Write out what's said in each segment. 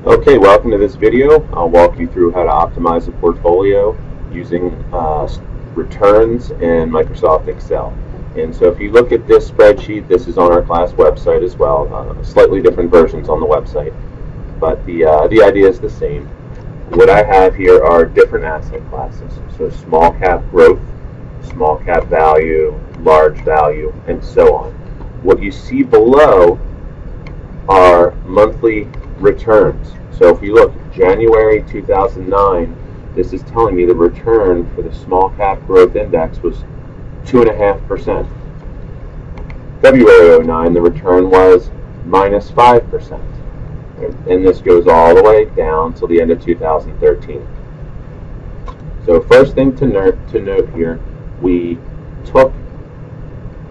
Okay, welcome to this video. I'll walk you through how to optimize a portfolio using returns in Microsoft Excel. And so if you look at this spreadsheet, this is on our class website as well, slightly different versions on the website, but the idea is the same. What I have here are different asset classes, so small cap growth, small cap value, large value, and so on. What you see below are monthly returns. So if you look, January 2009, this is telling me the return for the small cap growth index was 2.5%. February 09, the return was minus 5%. And this goes all the way down till the end of 2013. So first thing to note here, we took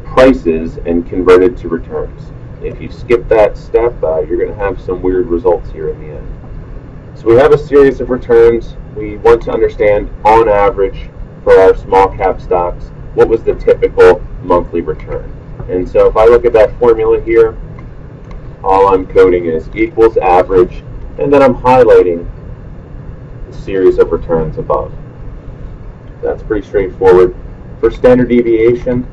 prices and converted to returns. If you skip that step, you're going to have some weird results here in the end. So we have a series of returns. We want to understand, on average, for our small cap stocks, what was the typical monthly return. And so if I look at that formula here, all I'm coding is equals average, and then I'm highlighting the series of returns above. That's pretty straightforward. For standard deviation,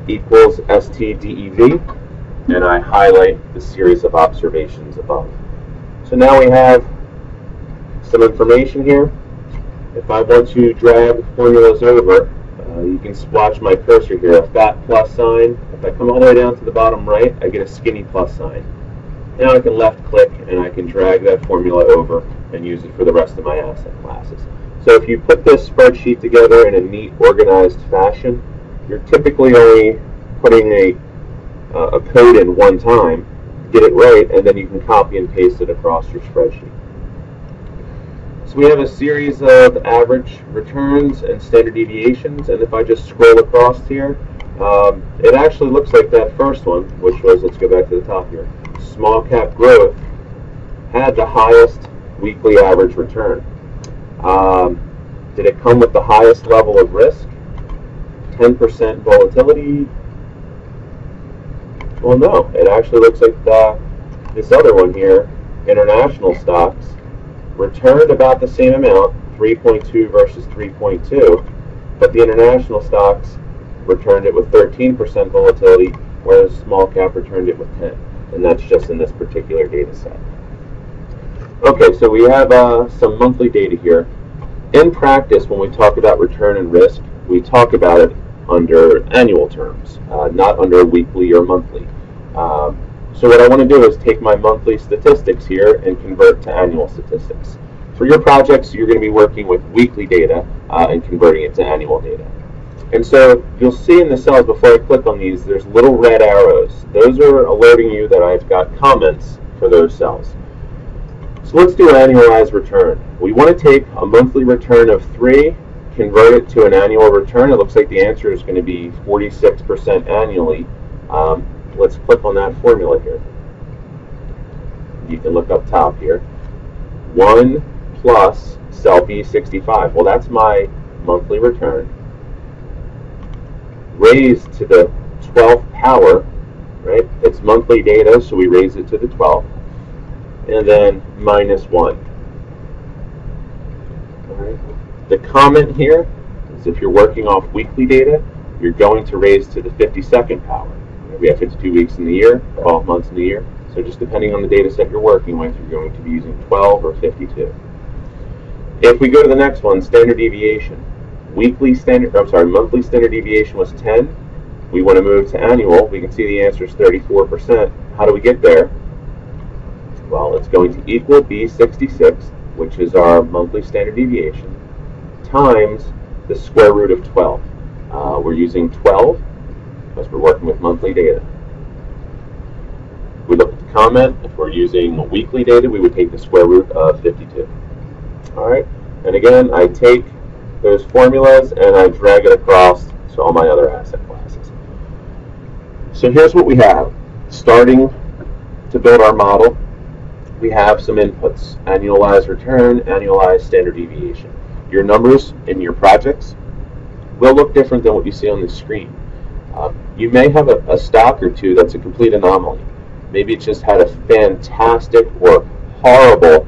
equals STDEV, and I highlight the series of observations above. So now we have some information here. If I want to drag formulas over, you can watch my cursor here, a fat plus sign. If I come all the way down to the bottom right, I get a skinny plus sign. Now I can left click and I can drag that formula over and use it for the rest of my asset classes. So if you put this spreadsheet together in a neat, organized fashion, you're typically only putting a code in one time, get it right, and then you can copy and paste it across your spreadsheet. So we have a series of average returns and standard deviations, and if I just scroll across here, it actually looks like that first one, which was, let's go back to the top here, small cap growth, had the highest weekly average return. Did it come with the highest level of risk? 10% volatility? Well, no. It actually looks like this other one here, international stocks, returned about the same amount, 3.2 versus 3.2, but the international stocks returned it with 13% volatility, whereas small cap returned it with 10, and that's just in this particular data set. Okay, so we have some monthly data here. In practice, when we talk about return and risk, we talk about it under annual terms, not under weekly or monthly. So what I want to do is take my monthly statistics here and convert to annual statistics. For your projects, you're going to be working with weekly data and converting it to annual data. And so you'll see in the cells, before I click on these, there's little red arrows. Those are alerting you that I've got comments for those cells. So let's do an annualized return. We want to take a monthly return of 3, convert it to an annual return. It looks like the answer is going to be 46% annually. Let's click on that formula here. You can look up top here. 1 plus cell B65. Well, that's my monthly return. Raised to the 12th power, right? It's monthly data, so we raise it to the 12th. And then minus 1. All right. The comment here is if you're working off weekly data, you're going to raise to the 52nd power. We have 52 weeks in the year, 12 months in the year. So just depending on the data set you're working with, you're going to be using 12 or 52. If we go to the next one, standard deviation. Monthly standard deviation was 10. We want to move to annual. We can see the answer is 34%. How do we get there? Well, it's going to equal B66, which is our monthly standard deviation, times the square root of 12. We're using 12 because we're working with monthly data. We look at the comment. If we're using weekly data, we would take the square root of 52. All right, and again, I take those formulas and I drag it across to all my other asset classes. So here's what we have. Starting to build our model, we have some inputs: annualized return, annualized standard deviation. Your numbers in your projects will look different than what you see on the screen. You may have a stock or two that's a complete anomaly. Maybe it just had a fantastic or horrible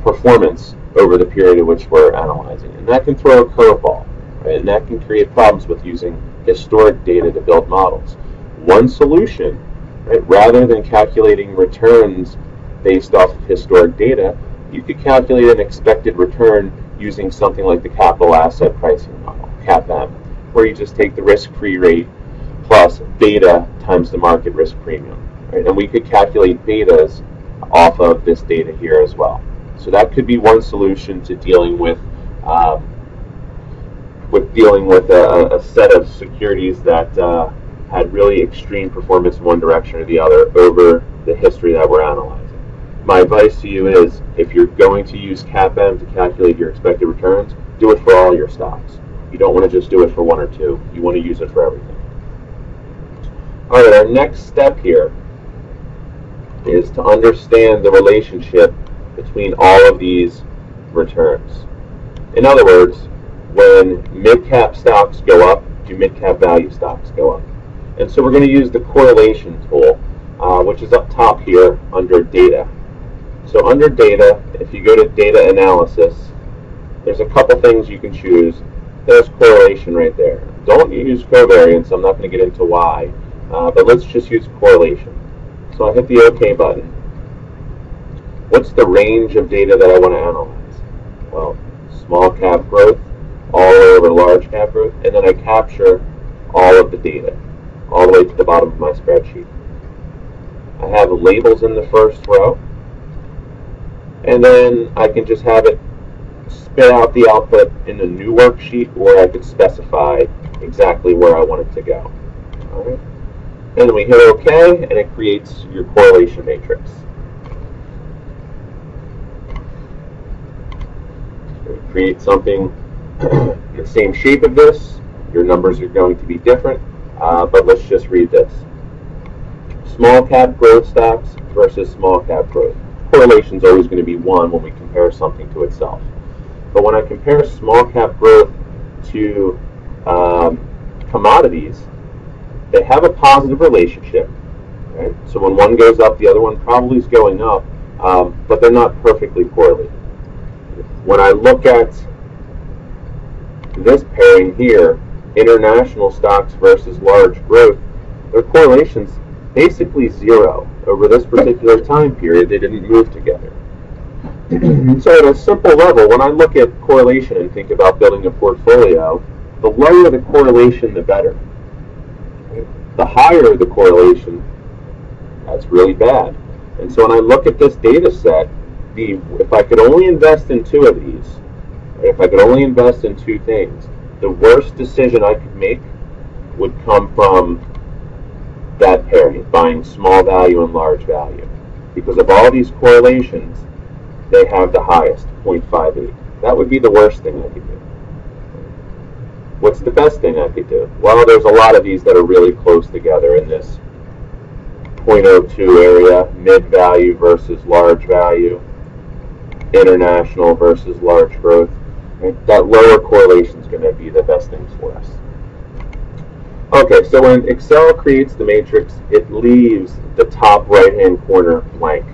performance over the period in which we're analyzing. And that can throw a curveball, right? And that can create problems with using historic data to build models. One solution, right, rather than calculating returns based off of historic data, you could calculate an expected return using something like the capital asset pricing model, CAPM, where you just take the risk-free rate plus beta times the market risk premium. Right? And we could calculate betas off of this data here as well. So that could be one solution to dealing with a set of securities that had really extreme performance in one direction or the other over the history that we're analyzing. My advice to you is, if you're going to use CAPM to calculate your expected returns, do it for all your stocks. You don't want to just do it for one or two. You want to use it for everything. All right, our next step here is to understand the relationship between all of these returns. In other words, when mid-cap stocks go up, do mid-cap value stocks go up? And so we're going to use the correlation tool, which is up top here under data. So under data, if you go to data analysis, there's a couple things you can choose. There's correlation right there. Don't use covariance. I'm not going to get into why, but let's just use correlation. So I hit the OK button. What's the range of data that I want to analyze? Well, small cap growth all the way over large cap growth, and then I capture all of the data all the way to the bottom of my spreadsheet. I have labels in the first row, and then I can just have it spit out the output in a new worksheet, or I could specify exactly where I want it to go. All right. And then we hit OK, and it creates your correlation matrix. Create something the same shape of this. Your numbers are going to be different, but let's just read this. Small cap growth stocks versus small cap growth. Correlation is always going to be 1 when we compare something to itself. But when I compare small cap growth to commodities, they have a positive relationship. Right? So when one goes up, the other one probably is going up, but they're not perfectly correlated. When I look at this pairing here, international stocks versus large growth, their correlation's basically 0. Over this particular time period, they didn't move together. So at a simple level, when I look at correlation and think about building a portfolio, the lower the correlation, the better. The higher the correlation, that's really bad. And so when I look at this data set, if I could only invest in 2 of these, if I could only invest in 2 things, the worst decision I could make would come from that pairing, buying small value and large value. Because of all these correlations, they have the highest, 0.58. That would be the worst thing I could do. What's the best thing I could do? Well, there's a lot of these that are really close together in this 0.02 area, mid value versus large value, international versus large growth. Right? That lower correlation is going to be the best thing for us. Okay, so when Excel creates the matrix, it leaves the top right-hand corner blank.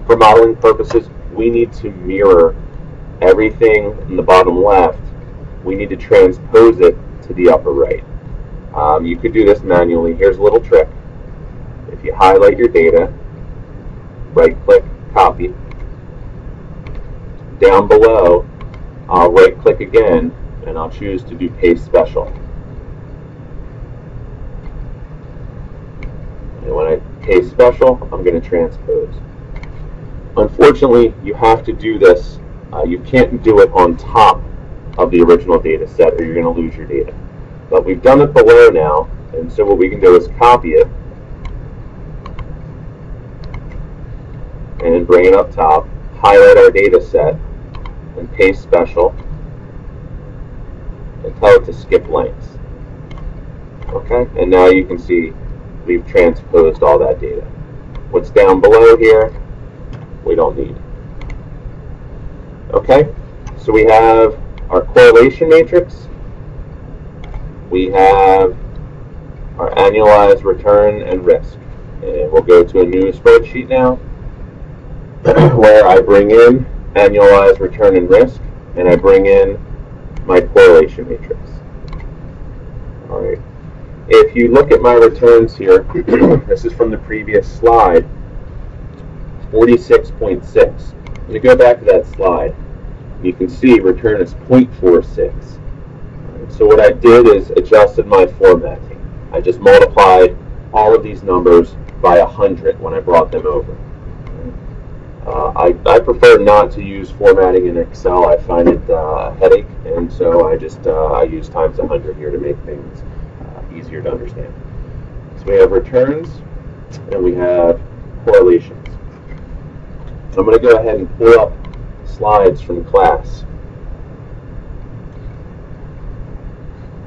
For modeling purposes, we need to mirror everything in the bottom left. We need to transpose it to the upper right. You could do this manually. Here's a little trick. If you highlight your data, right-click, copy. Down below, I'll right-click again, and I'll choose to do paste special. And when I paste special, I'm going to transpose. Unfortunately, you have to do this. You can't do it on top of the original data set, or you're going to lose your data. But we've done it below now, and so what we can do is copy it and bring it up top, highlight our data set, and paste special, and tell it to skip lines. Okay, and now you can see we've transposed all that data. What's down below here, we don't need. Okay, so we have our correlation matrix, we have our annualized return and risk. And we'll go to a new spreadsheet now. where I bring in annualized return and risk, and I bring in my correlation matrix. All right. If you look at my returns here, this is from the previous slide, 46.6. I'm going to go back to that slide. You can see return is 0.46. Right. So what I did is adjusted my formatting. I just multiplied all of these numbers by 100 when I brought them over. I prefer not to use formatting in Excel. I find it a headache, and so I use times 100 here to make things easier to understand. So we have returns, and we have correlations. I'm going to go ahead and pull up slides from class.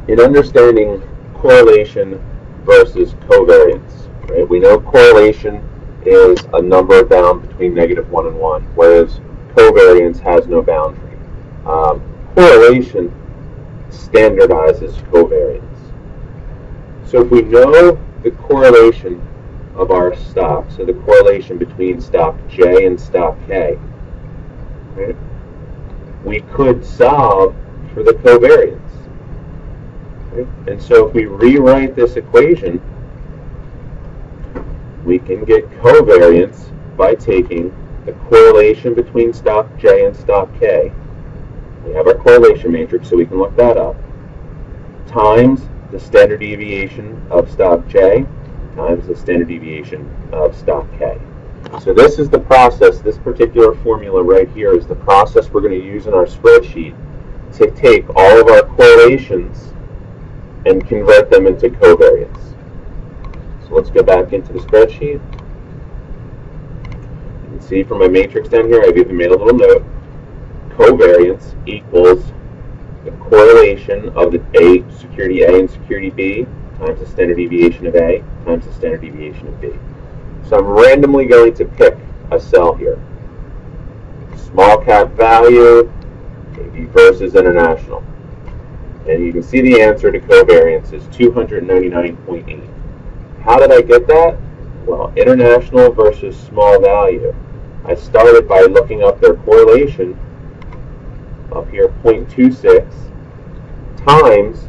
In understanding correlation versus covariance, right? We know correlation is a number bound between -1 and 1, whereas covariance has no boundary. Correlation standardizes covariance. So if we know the correlation of our stock, so the correlation between stock J and stock K, right, we could solve for the covariance. Right? And so if we rewrite this equation, we can get covariance by taking the correlation between stock J and stock K. We have our correlation matrix, so we can look that up, times the standard deviation of stock J times the standard deviation of stock K. So this is the process, this particular formula right here is the process we're going to use in our spreadsheet to take all of our correlations and convert them into covariance. So let's go back into the spreadsheet. You can see from my matrix down here, I've even made a little note. Covariance equals the correlation of the security A and security B times the standard deviation of A times the standard deviation of B. So I'm randomly going to pick a cell here. Small cap value versus international. And you can see the answer to covariance is 299.8. How did I get that? Well, international versus small value. I started by looking up their correlation, up here 0.26, times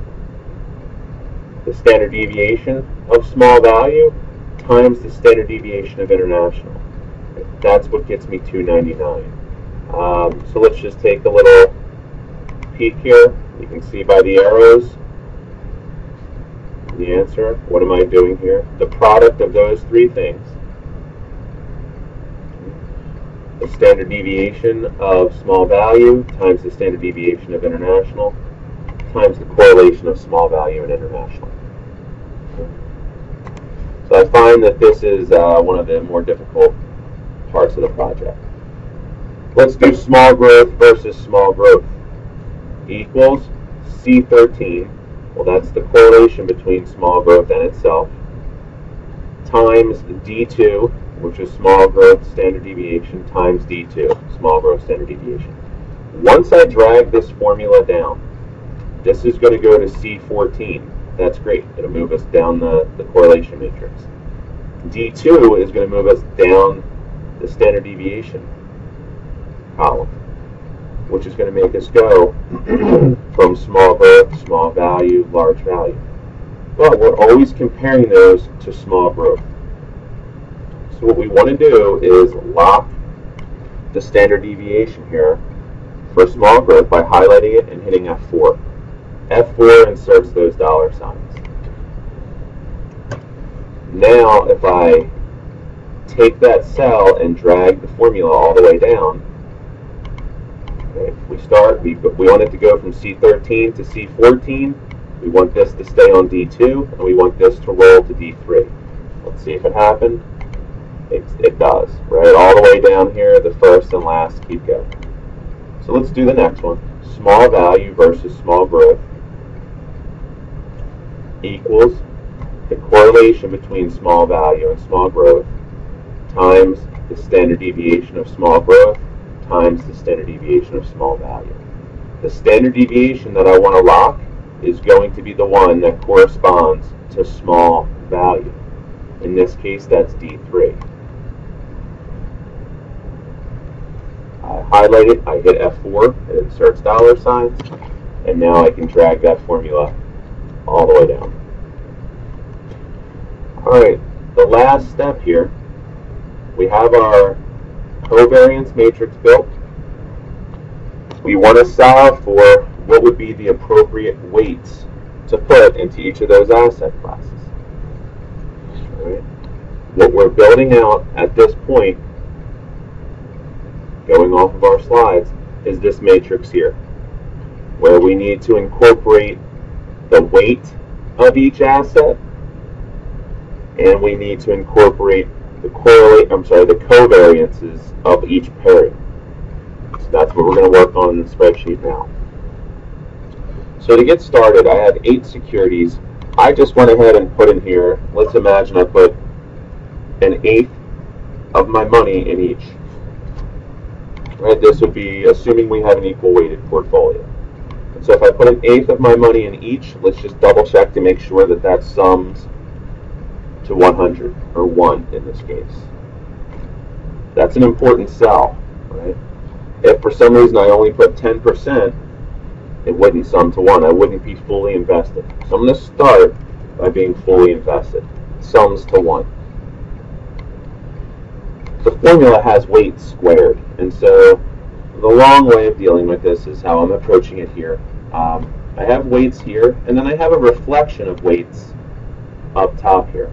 the standard deviation of small value times the standard deviation of international. That's what gets me 299. So let's just take a little peek here. You can see by the arrows the answer. What am I doing here? The product of those three things. The standard deviation of small value times the standard deviation of international times the correlation of small value and international. So I find that this is one of the more difficult parts of the project. Let's do small growth versus small growth. Equals C13, well that's the correlation between small growth and itself, times D2, which is small growth standard deviation, times D2, small growth standard deviation. Once I drag this formula down, this is going to go to C14. That's great. It'll move us down the correlation matrix. D2 is going to move us down the standard deviation column, which is going to make us go from small growth, small value, large value. But we're always comparing those to small growth. So what we want to do is lock the standard deviation here for small growth by highlighting it and hitting F4. F4 inserts those dollar signs. Now if I take that cell and drag the formula all the way down, okay, we want it to go from C13 to C14. We want this to stay on D2, and we want this to roll to D3. Let's see if it happened. It does, right? All the way down here, the first and last keep going. So let's do the next one. Small value versus small growth equals the correlation between small value and small growth times the standard deviation of small growth times the standard deviation of small value. The standard deviation that I want to lock is going to be the one that corresponds to small value. In this case, that's D3. I highlight it, I hit F4, it inserts dollar signs, and now I can drag that formula all the way down. Alright, the last step here, we have our covariance matrix built. We want to solve for what would be the appropriate weights to put into each of those asset classes. Alright. What we're building out at this point, going off of our slides, is this matrix here, where we need to incorporate the weight of each asset, and we need to incorporate the covariances of each pairing. So that's what we're going to work on in the spreadsheet now. So to get started, I have 8 securities. I just went ahead and put in here, let's imagine I put 1/8 of my money in each. Right, this would be assuming we have an equal weighted portfolio. And so if I put 1/8 of my money in each, let's just double check to make sure that that sums to 100, or 1 in this case. That's an important cell, right? If for some reason I only put 10%, it wouldn't sum to 1. I wouldn't be fully invested. So I'm going to start by being fully invested. Sums to 1. The formula has weights squared, and so the long way of dealing with this is how I'm approaching it here. I have weights here, and then I have a reflection of weights up top here.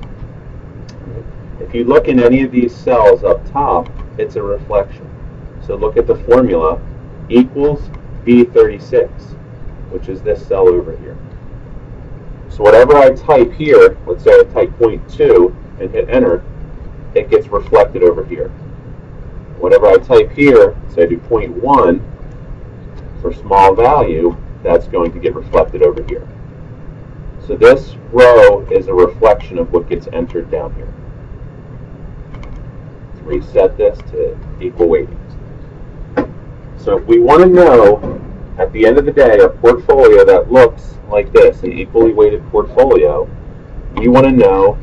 If you look in any of these cells up top, it's a reflection. So look at the formula, equals B36, which is this cell over here. So whatever I type here, let's say I type 0.2 and hit enter, it gets reflected over here. Whatever I type here, say I do 0.1 for small value, that's going to get reflected over here. So this row is a reflection of what gets entered down here. Let's reset this to equal weightings. So if we want to know, at the end of the day, a portfolio that looks like this, an equally weighted portfolio, we want to know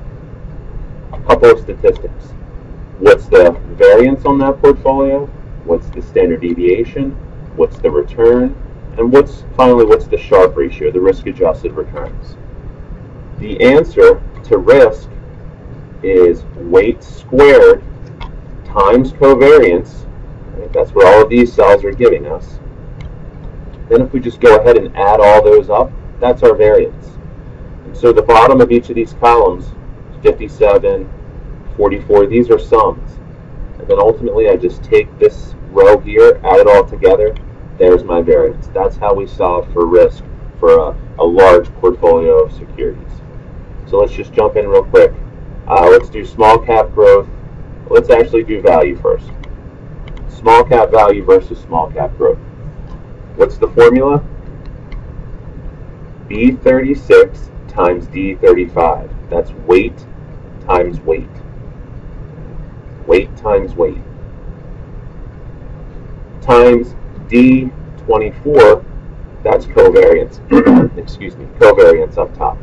a couple of statistics. What's the variance on that portfolio? What's the standard deviation? What's the return? And finally, what's the Sharpe ratio, the risk-adjusted returns? The answer to risk is weight squared times covariance. Right? That's what all of these cells are giving us. Then if we just go ahead and add all those up, that's our variance. And so the bottom of each of these columns, 57, 44, these are sums. And then ultimately I just take this row here, add it all together, there's my variance. That's how we solve for risk for a large portfolio of securities. So let's just jump in real quick. Let's do small cap growth. Let's actually do value first. Small cap value versus small cap growth. What's the formula? B36 times D35. That's weight times weight. Weight times weight. Times D24, that's covariance. Excuse me, covariance up top.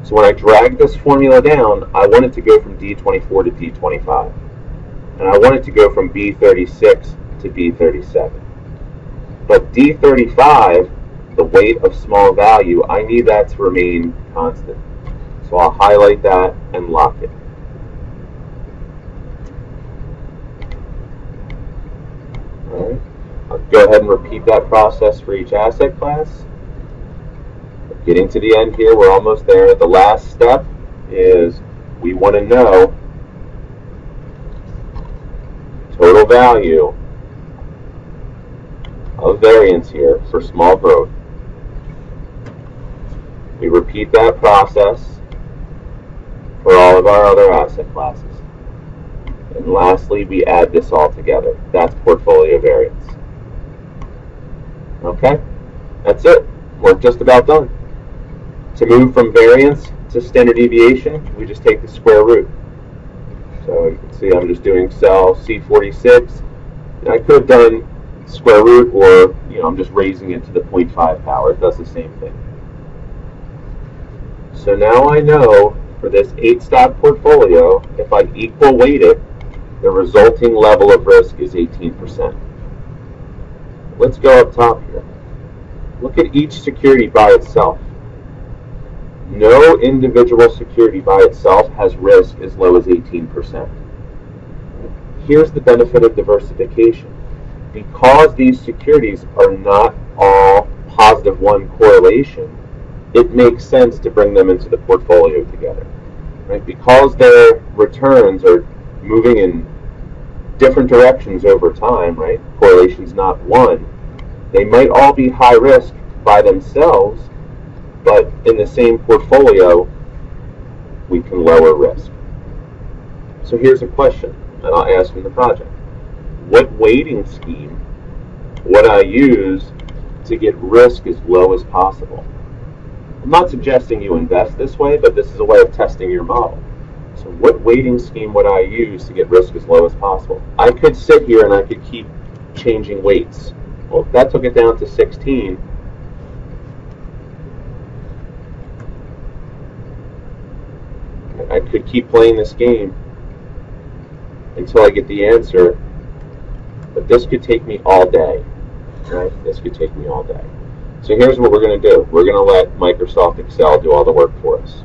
So when I drag this formula down, I want it to go from D24 to D25. And I want it to go from B36 to B37. But D35, the weight of small value, I need that to remain constant. So I'll highlight that and lock it. Alright. I'll go ahead and repeat that process for each asset class. Getting to the end here, we're almost there. The last step is we want to know total value of variance here for small growth. We repeat that process for all of our other asset classes. And lastly, we add this all together. That's portfolio variance. Okay, that's it. We're just about done. To move from variance to standard deviation, we just take the square root. So you can see I'm just doing cell C46. I could have done square root, or I'm just raising it to the 0.5 power. It does the same thing. So now I know for this 8-stock portfolio, if I equal weight it, the resulting level of risk is 18%. Let's go up top here. Look at each security by itself. No individual security by itself has risk as low as 18%. Here's the benefit of diversification. Because these securities are not all positive 1 correlation, it makes sense to bring them into the portfolio together. Right? Because their returns are moving in different directions over time, right? Correlation's not 1. They might all be high risk by themselves, but in the same portfolio, we can lower risk. So here's a question, and I'll ask in the project. What weighting scheme would I use to get risk as low as possible? I'm not suggesting you invest this way, but this is a way of testing your model. So what weighting scheme would I use to get risk as low as possible? I could sit here and I could keep changing weights. Well, if that took it down to 16, I could keep playing this game until I get the answer, but this could take me all day, right? This could take me all day. So here's what we're going to do. We're going to let Microsoft Excel do all the work for us.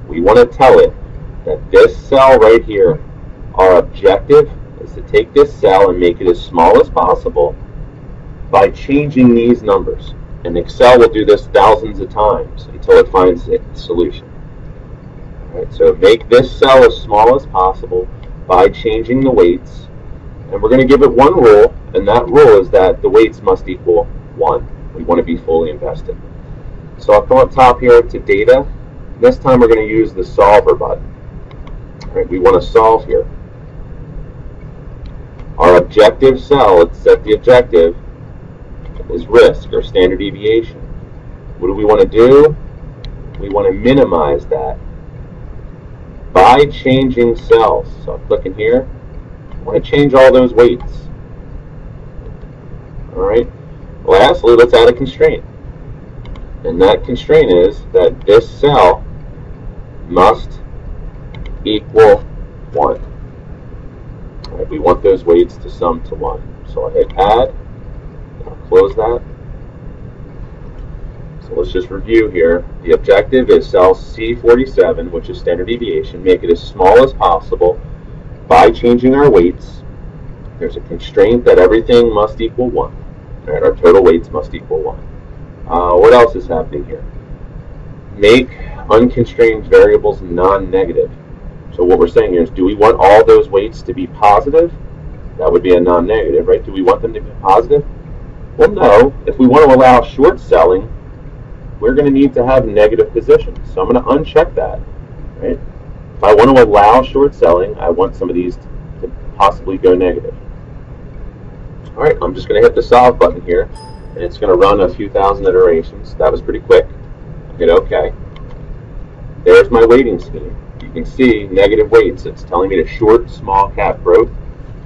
We want to tell it that this cell right here, our objective is to take this cell and make it as small as possible by changing these numbers. And Excel will do this thousands of times until it finds a solution. Right, so make this cell as small as possible by changing the weights. And we're going to give it one rule, and that rule is that the weights must equal 1. We want to be fully invested. So I'll come up top here to data. This time we're going to use the solver button. Right, we want to solve here. Our objective cell, let's set the objective, is risk or standard deviation. What do we want to do? We want to minimize that by changing cells. So I'm clicking here. I want to change all those weights. All right. Lastly, let's add a constraint. And that constraint is that this cell must equal 1. All right, we want those weights to sum to 1. So I'll hit add. I'll close that. So let's just review here. The objective is cell C47, which is standard deviation. Make it as small as possible by changing our weights. There's a constraint that everything must equal 1. All right, our total weights must equal 1. What else is happening here? Make unconstrained variables non-negative. So what we're saying here is, do we want all those weights to be positive? That would be a non-negative, right? Do we want them to be positive? Well, no. If we want to allow short selling, we're going to need to have negative positions. So I'm going to uncheck that, right? If I want to allow short selling, I want some of these to possibly go negative. All right, I'm just going to hit the solve button here, and it's going to run a few thousand iterations. That was pretty quick. Hit OK. There's my weighting scheme. You can see negative weights. It's telling me to short small cap growth,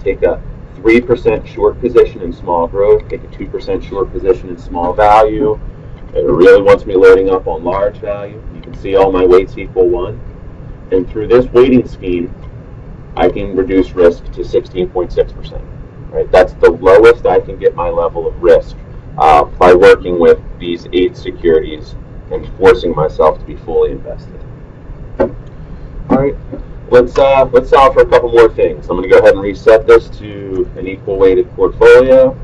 take a 3% short position in small growth, take a 2% short position in small value. It really wants me loading up on large value. You can see all my weights equal 1. And through this weighting scheme, I can reduce risk to 16.6%. Right? That's the lowest I can get my level of risk by working with these 8 securities and forcing myself to be fully invested. All right, let's solve for a couple more things. I'm going to go ahead and reset this to an equal weighted portfolio.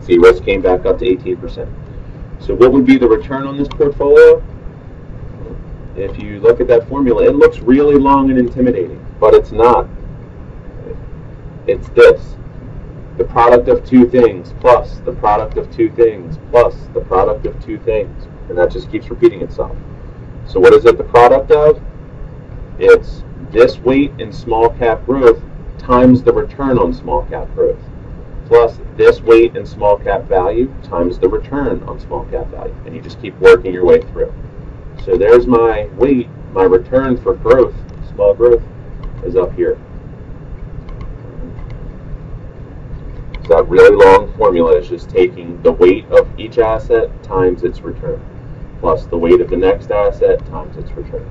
See, risk came back up to 18%. So what would be the return on this portfolio? If you look at that formula, it looks really long and intimidating, but it's not. It's this. The product of 2 things plus the product of 2 things plus the product of 2 things. And that just keeps repeating itself. So what is it the product of? It's this weight in small cap growth times the return on small cap growth, plus this weight in small cap value times the return on small cap value. And you just keep working your way through. So there's my weight, my return for growth, small growth, is up here. So that really long formula is just taking the weight of each asset times its return, plus the weight of the next asset times its return.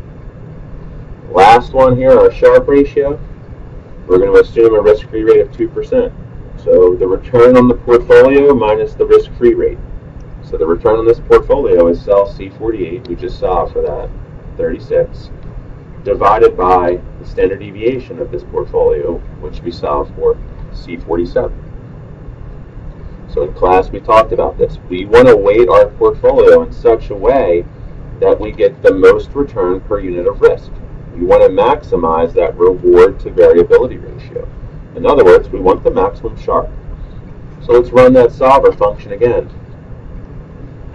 Last one here, our Sharpe ratio. We're going to assume a risk-free rate of 2%. So the return on the portfolio minus the risk-free rate. So the return on this portfolio is cell C48, we just saw for that, 36, divided by the standard deviation of this portfolio, which we saw for C47. So in class we talked about this. We want to weight our portfolio in such a way that we get the most return per unit of risk. We want to maximize that reward to variability ratio. In other words, we want the maximum Sharpe. So let's run that solver function again.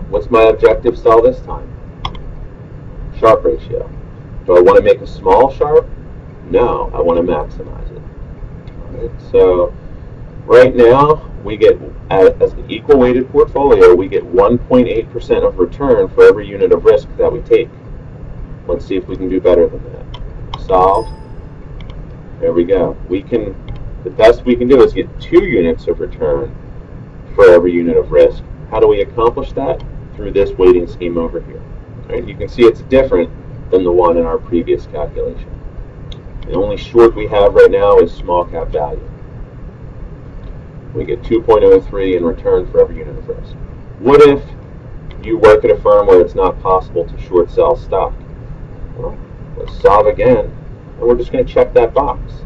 What's my objective cell this time? Sharpe ratio. Do I want to make a small Sharpe? No, I want to maximize it. All right, so right now, we get, as an equal weighted portfolio, we get 1.8% of return for every unit of risk that we take. Let's see if we can do better than that. Solve. There we go. The best we can do is get 2 units of return for every unit of risk. How do we accomplish that? Through this weighting scheme over here. Right? You can see it's different than the one in our previous calculation. The only short we have right now is small cap value. We get 2.03 in return for every unit of risk. What if you work at a firm where it's not possible to short sell stock? Well, let's solve again, and we're just going to check that box.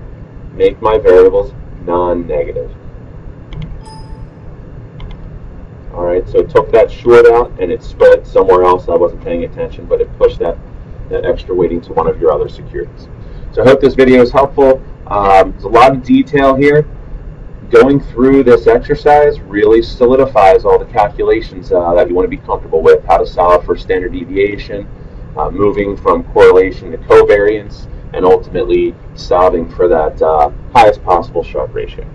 Make my variables non-negative. Alright, so it took that short out and it spread somewhere else. I wasn't paying attention, but it pushed that extra weighting to one of your other securities. So I hope this video is helpful. There's a lot of detail here. Going through this exercise really solidifies all the calculations that you want to be comfortable with, how to solve for standard deviation, moving from correlation to covariance, and ultimately solving for that highest possible Sharpe ratio.